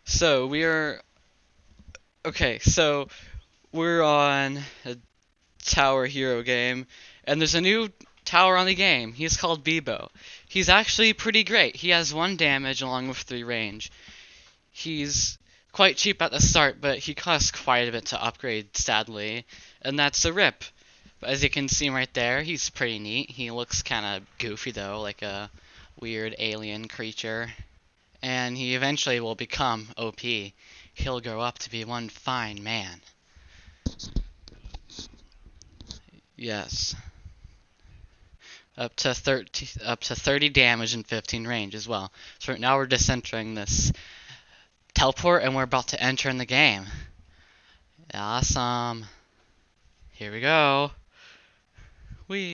So we're on a tower hero game, and there's a new tower on the game. He's called Bebo. He's actually pretty great. He has 1 damage along with 3 range. He's quite cheap at the start, but he costs quite a bit to upgrade, sadly, and that's a rip. But as you can see right there, he's pretty neat. He looks kind of goofy though, like a weird alien creature. And he eventually will become OP. He'll grow up to be one fine man. Yes. Up to 30 damage and 15 range as well. So right now we're just entering this teleport and we're about to enter in the game. Awesome. Here we go. Wee.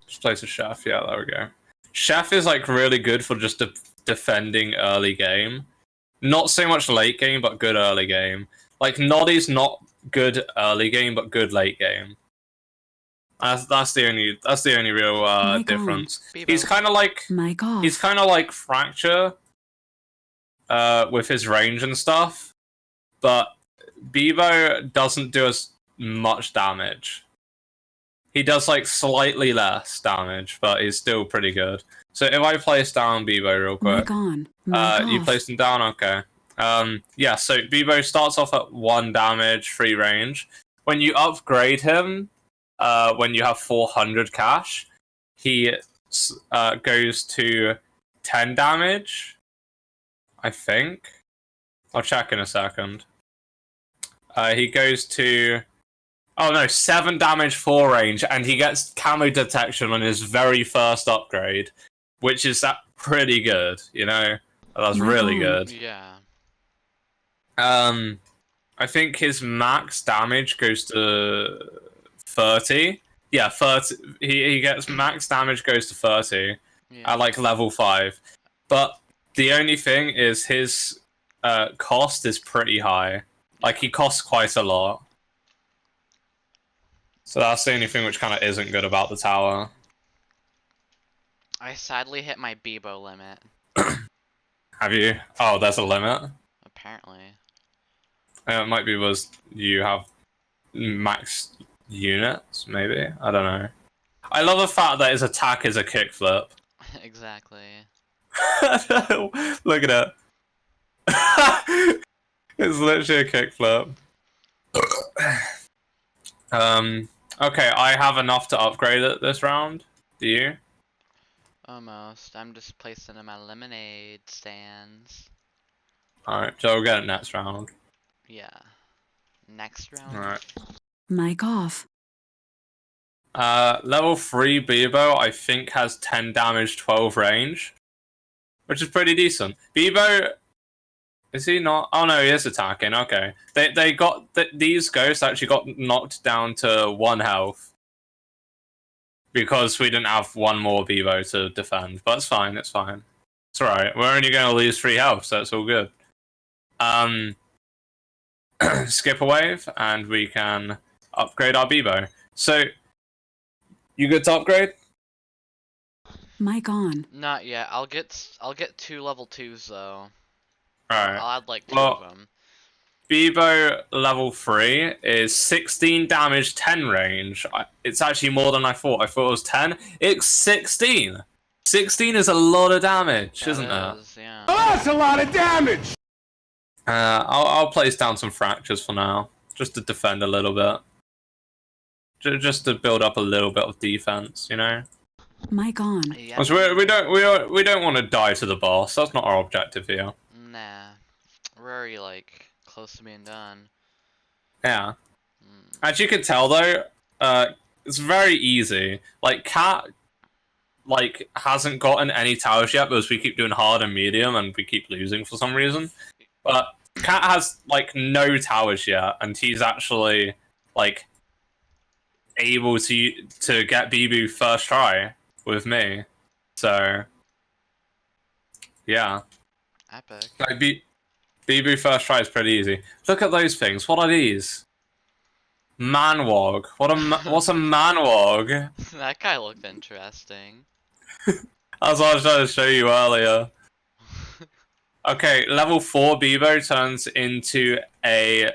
Just place a chef. Yeah, there we go. Chef is like really good for just defending early game. Not so much late game, but good early game. Like Noddy's not good early game, but good late game. That's the only real difference. Beebo. He's kind of like Fracture, with his range and stuff, but Beebo doesn't do as much damage. He does like slightly less damage, but he's still pretty good. So if I place down Beebo real quick, you placed him down, okay. Yeah, so Beebo starts off at 1 damage, 3 range. When you upgrade him, when you have 400 cash, he goes to 10 damage, I think. I'll check in a second. He goes to... Oh no, 7 damage, 4 range, and he gets camo detection on his very first upgrade, which is pretty good, you know? That's really good. Yeah. I think his max damage goes to 30. Yeah, 30. He gets max damage goes to 30 at like level 5. But the only thing is his cost is pretty high. Like he costs quite a lot. So that's the only thing which kind of isn't good about the tower. I sadly hit my Beebo limit. Have you? Oh, there's a limit? Apparently. It might be was you have max units, maybe? I don't know. I love the fact that his attack is a kickflip. Exactly. Look at it. It's literally a kickflip. Okay, I have enough to upgrade it this round. Do you? Almost. I'm just placing in my lemonade stands. Alright, so we'll get it next round. Yeah. Next round? Alright. Mic off. Level 3 Beebo, I think, has 10 damage, 12 range. Which is pretty decent. Beebo... Is he not? Oh no, he is attacking, okay. They got... These ghosts actually got knocked down to 1 health. Because we didn't have 1 more Beebo to defend. But it's fine, it's fine. It's alright. We're only going to lose 3 health, so it's all good. Skip a wave, and we can upgrade our Beebo. So, you good to upgrade? Mic on. Not yet. I'll get 2 level 2s though. Alright. I'll add like 2 of them. Beebo level 3 is 16 damage, 10 range. It's actually more than I thought. I thought it was 10. It's 16! 16 is a lot of damage, isn't it? Yeah. Oh, that's a lot of damage! I'll place down some fractures for now. Just to defend a little bit. Just to build up a little bit of defense, you know? Mic on. Yeah. We don't want to die to the boss. That's not our objective here. Nah. We're already like close to being done. Yeah. As you can tell though, it's very easy. Like Cat hasn't gotten any towers yet because we keep doing hard and medium and we keep losing for some reason. But Cat has like no towers yet, and he's actually like able to get Beebo first try with me. So yeah. Epic. Like Beebo first try is pretty easy. Look at those things. What are these? Manwog. What's a manwog? That guy looked interesting. That's what I was trying to show you earlier. Okay, level 4 Bebo turns into a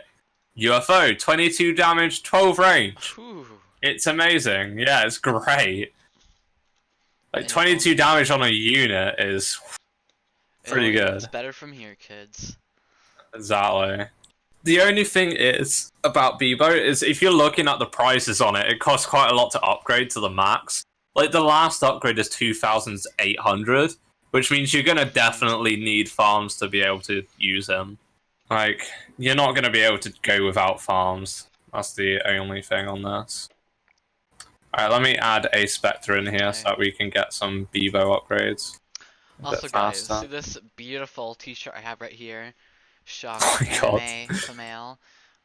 UFO. 22 damage, 12 range. Whew. It's amazing. Yeah, it's great. Like, And 22 damage on a unit is pretty it good. gets better from here, kids. Exactly. The only thing is about Bebo is if you're looking at the prices on it, it costs quite a lot to upgrade to the max. Like, the last upgrade is 2,800, which means you're gonna definitely need farms to be able to use him. Like, you're not gonna be able to go without farms. That's the only thing on this. Alright, let me add a Spectre in here so that we can get some Bebo upgrades. Also, guys, see this beautiful t-shirt I have right here? Shock anime thumbnail.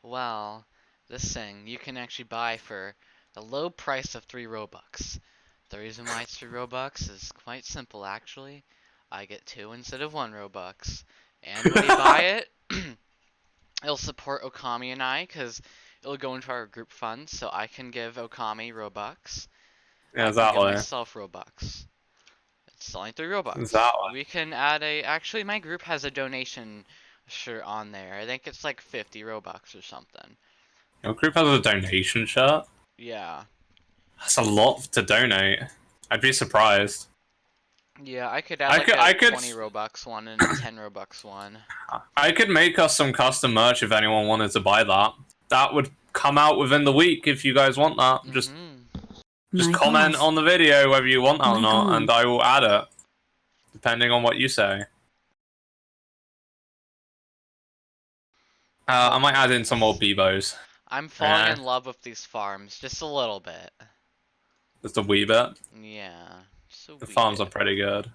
Well, this thing you can actually buy for the low price of 3 Robux. The reason why it's 3 Robux is quite simple, actually. I get 2 instead of 1 Robux. And when you buy it, it'll support Okami and I, because it'll go into our group fund, so I can give Okami Robux. Yeah, I can give exactly. myself Robux. It's only 3 Robux. Exactly. We can add a... Actually, my group has a donation shirt on there. I think it's like 50 Robux or something. Your group has a donation shirt? Yeah. That's a lot to donate. I'd be surprised. Yeah, I could add a I could 20 Robux one and a 10 Robux one. I could make us some custom merch if anyone wanted to buy that. That would come out within the week if you guys want that. Just comment on the video whether you want that or not, and I will add it. Depending on what you say. I might add in some more Bebos. I'm falling in love with these farms, just a little bit. Just a wee bit? Yeah. The farms are pretty good.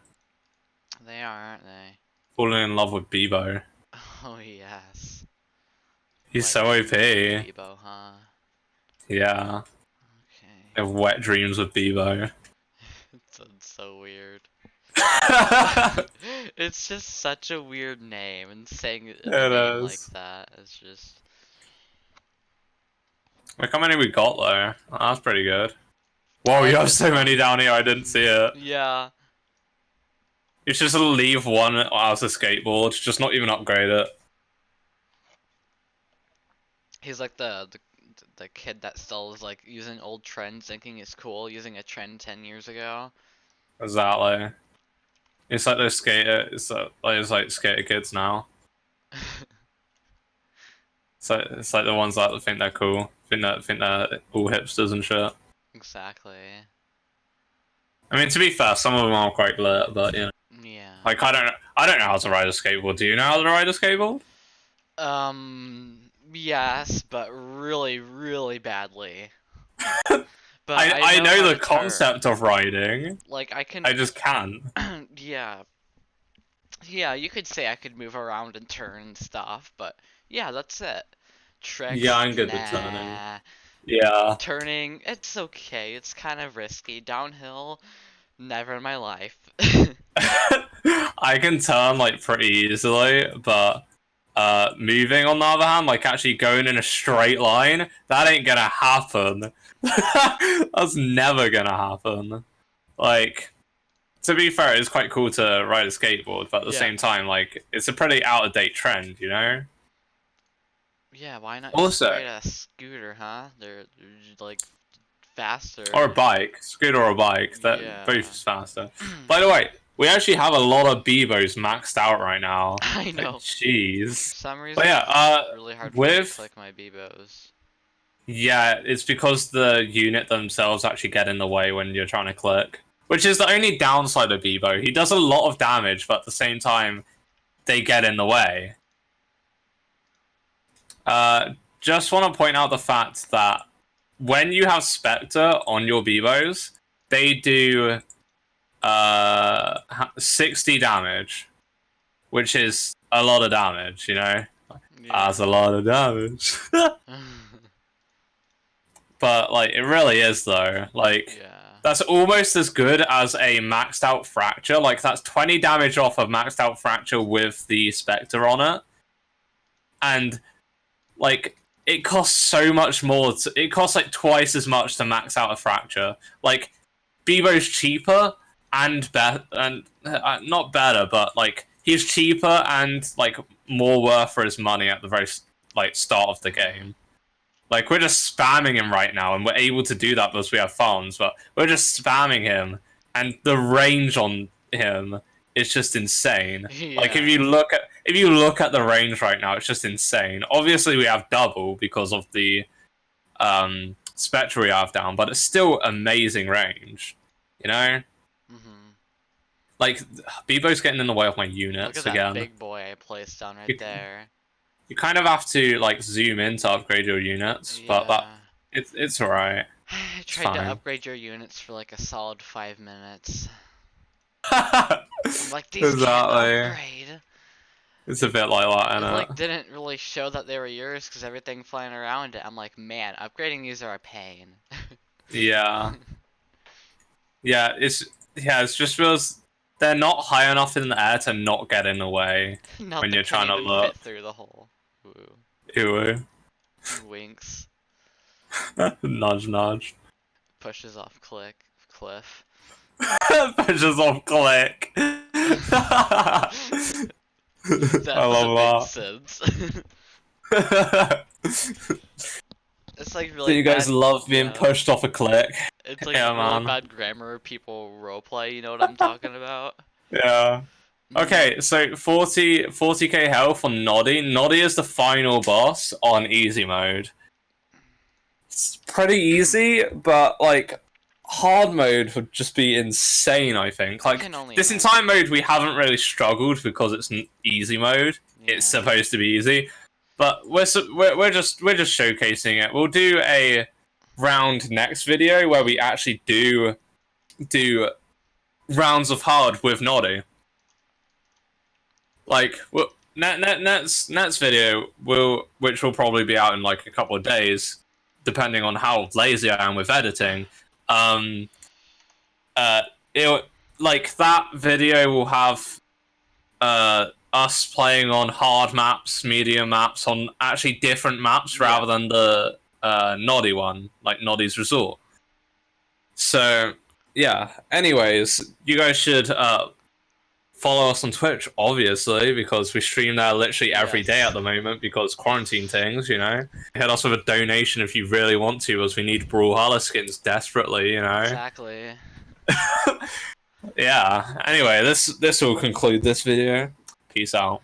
They are, aren't they? Falling in love with Bebo. Oh, yes. He's so OP. Bebo, huh? Yeah. Okay. I have wet dreams with Bebo. It's so weird. It's just such a weird name, and saying a name like that is just... Look how many we got though. That's pretty good. Whoa, you have so many down here, I didn't see it. Yeah. You should just leave one as a skateboard, just not even upgrade it. He's like the kid that still is like using old trends, thinking it's cool, using a trend 10 years ago. Exactly. It's like those skater, it's like skater kids now. It's like the ones that think they're cool, think they're all hipsters and shit. Exactly. I mean, to be fair, some of them are quite lit, but you know. Yeah. Like I don't know how to ride a skateboard. Do you know how to ride a skateboard? Yes, but really, really badly. But I know the concept of riding. Like I just can't. Yeah. Yeah, you could say I could move around and turn and stuff, but yeah, that's it. Tricks. Yeah, I'm good with turning. Yeah. Turning, it's okay. It's kind of risky. Downhill, never in my life. I can turn like pretty easily, but moving on the other hand, like actually going in a straight line, that ain't gonna happen. That's never gonna happen. Like, to be fair, it's quite cool to ride a skateboard, but at the same time, like, it's a pretty out-of-date trend, you know? Yeah, why not Also, just ride a scooter, huh? They're like faster. Or a bike, scooter or a bike, that both is faster. By the way, we actually have a lot of Bebos maxed out right now. I know. Like, jeez. For some reason, but yeah, it's really hard for me to click my Bebos. Yeah, it's because the unit themselves actually get in the way when you're trying to click. Which is the only downside of Bebo. He does a lot of damage, but at the same time, they get in the way. Just want to point out the fact that when you have Spectre on your Bebos, they do 60 damage, which is a lot of damage, you know? Yeah. That's a lot of damage. But, like, it really is, though. Like, that's almost as good as a maxed out Fracture. Like, that's 20 damage off of maxed out Fracture with the Spectre on it. And, like, it costs so much more. It costs, like, twice as much to max out a Fracture. Like, Bebo's cheaper, and not better, but like he's cheaper and like more worth for his money at the very like start of the game. Like we're just spamming him right now, and we're able to do that because we have farms. But we're just spamming him, and the range on him is just insane. Yeah. Like if you look at the range right now, it's just insane. Obviously, we have double because of the Spectre we have down, but it's still amazing range. You know. Like, Bebo's getting in the way of my units Look at again. that big boy I placed down right there. You kind of have to, like, zoom in to upgrade your units, Yeah. but it's alright. I tried to upgrade your units for like a solid 5 minutes. I'm Like, these can't upgrade. It's a bit like that, It isn't like it? didn't really show that they were yours because everything flying around it. I'm like, man, upgrading these are a pain. Yeah. It's just feels they're not high enough in the air to not get in the way when you're trying to look. Fit through the hole. Ooh. Ew. Winks. Nudge, nudge. Pushes off cliff. Pushes off click. I love sense. that. It's like really. So you guys bad, love being pushed off a click. It's like yeah, really man. bad grammar. People roleplay. You know what I'm talking about? Yeah. Okay, so 40k health on Noddy. Noddy is the final boss on easy mode. It's pretty easy, but like hard mode would just be insane, I think. Like this entire mode we haven't really struggled because it's an easy mode. Yeah. It's supposed to be easy. But we're just showcasing it. We'll do a round next video where we actually do rounds of hard with Noddy. Like Net's video which will probably be out in like a couple of days, depending on how lazy I am with editing. Like that video will have us playing on hard maps, medium maps, on actually different maps rather than the Noddy one, like Noddy's Resort. So yeah. Anyways, you guys should follow us on Twitch, obviously, because we stream there literally every day at the moment because quarantine things, you know. Hit us with a donation if you really want to, as we need Brawlhalla skins desperately, you know. Exactly. Yeah. Anyway, this will conclude this video. Peace out.